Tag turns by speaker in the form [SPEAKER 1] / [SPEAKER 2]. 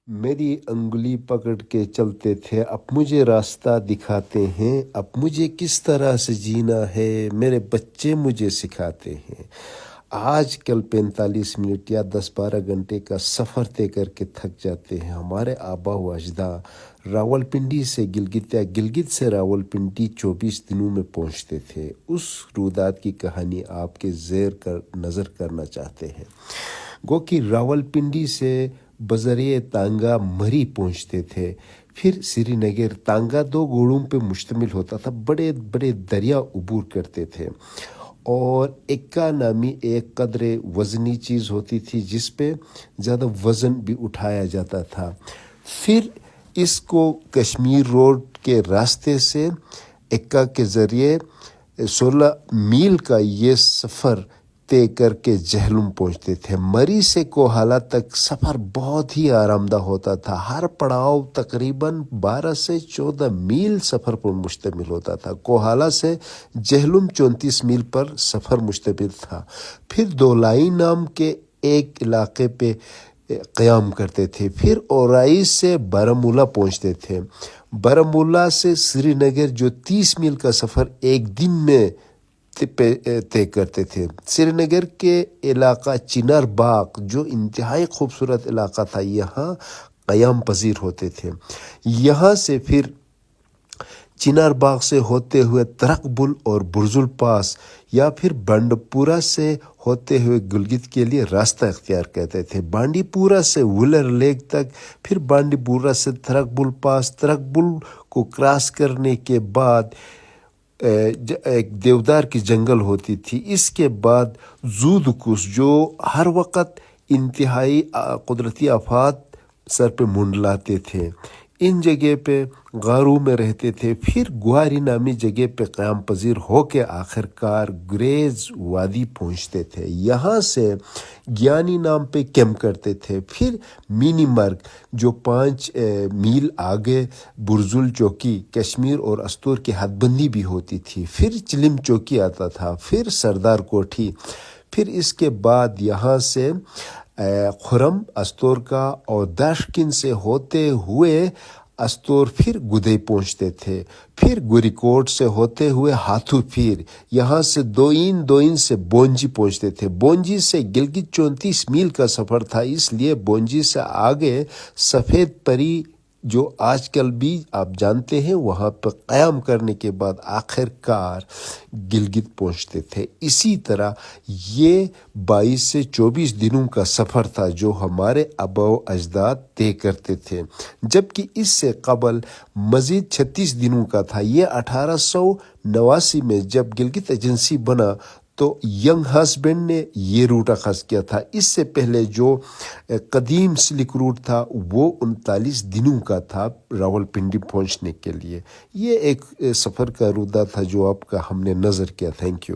[SPEAKER 1] میری انگلی پکڑ کے چلتے تھے، اب مجھے راستہ دکھاتے ہیں، اب مجھے کس طرح سے جینا ہے میرے بچے مجھے سکھاتے ہیں۔ آج کل 45 منٹ یا 10-12 گھنٹے کا سفر طے کر کے تھک جاتے ہیں۔ ہمارے آبا و اجداد راولپنڈی سے گلگت یا گلگت سے راولپنڈی 24 دنوں میں پہنچتے تھے۔ اس رودات کی کہانی آپ کے زیر نظر کرنا چاہتے ہیں۔ گو کہ راولپنڈی سے بذریعہ تانگا مری پہنچتے تھے، پھر سری نگر۔ تانگا 2 گھوڑوں پہ مشتمل ہوتا تھا، بڑے بڑے دریا عبور کرتے تھے، اور ایکا نامی ایک قدر وزنی چیز ہوتی تھی جس پہ زیادہ وزن بھی اٹھایا جاتا تھا۔ پھر اس کو کشمیر روڈ کے راستے سے ایکا کے ذریعے 16 میل کا یہ سفر طے کر کے جہلم پہنچتے تھے۔ مری سے کوہالہ تک سفر بہت ہی آرام دہ ہوتا تھا۔ ہر پڑاؤ تقریباً 12 سے 14 میل سفر پر مشتمل ہوتا تھا۔ کوہالہ سے جہلم 34 میل پر سفر مشتمل تھا۔ پھر دولائی نام کے ایک علاقے پہ قیام کرتے تھے، پھر اورائی سے بارہمولہ پہنچتے تھے۔ بارہمولہ سے سری نگر جو 30 میل کا سفر ایک دن میں طے کرتے تھے۔ سری نگر کے علاقہ چنار باغ جو انتہائی خوبصورت علاقہ تھا، یہاں قیام پذیر ہوتے تھے۔ یہاں سے پھر چنار باغ سے ہوتے ہوئے ترک بل اور برزل پاس یا پھر بانڈی پورہ سے ہوتے ہوئے گلگت کے لیے راستہ اختیار کرتے تھے۔ بانڈی پورہ سے ولر لیک تک، پھر بانڈی پورہ سے ترک بل پاس۔ ترک بل کو کراس کرنے کے بعد ایک دیودار کی جنگل ہوتی تھی۔ اس کے بعد زودکوس جو ہر وقت انتہائی قدرتی آفات سر پہ منڈلاتے تھے، ان جگہ پہ غاروں میں رہتے تھے۔ پھر گواری نامی جگہ پہ قیام پذیر ہو کے آخر کار گریز وادی پہنچتے تھے۔ یہاں سے گیانی نام پہ کیمپ کرتے تھے۔ پھر مینی مرگ جو 5 میل آگے برزل چوکی کشمیر اور استور کی حد بندی بھی ہوتی تھی، پھر چلم چوکی آتا تھا، پھر سردار کوٹھی، پھر اس کے بعد یہاں سے خرم استور کا اور داشکن سے ہوتے ہوئے استور پھر گدے پہنچتے تھے، پھر گوری کوٹ سے ہوتے ہوئے ہاتھو پیر، یہاں سے دوئین سے بونجی پہنچتے تھے۔ بونجی سے گلگت 34 میل کا سفر تھا، اس لیے بونجی سے آگے سفید پری جو آج کل بھی آپ جانتے ہیں، وہاں پہ قیام کرنے کے بعد آخر کار گلگت پہنچتے تھے۔ اسی طرح یہ 22 سے 24 دنوں کا سفر تھا جو ہمارے آبا و اجداد طے کرتے تھے، جبکہ اس سے قبل مزید 36 دنوں کا تھا۔ یہ 1889 میں جب گلگت ایجنسی بنا تو ینگ ہسبینڈ نے یہ روٹ آغاز کیا تھا۔ اس سے پہلے جو قدیم سلک روٹ تھا وہ 39 دنوں کا تھا راولپنڈی پہنچنے کے لیے۔ یہ ایک سفر کا رودا تھا جو آپ کا ہم نے نظر کیا۔ Thank you.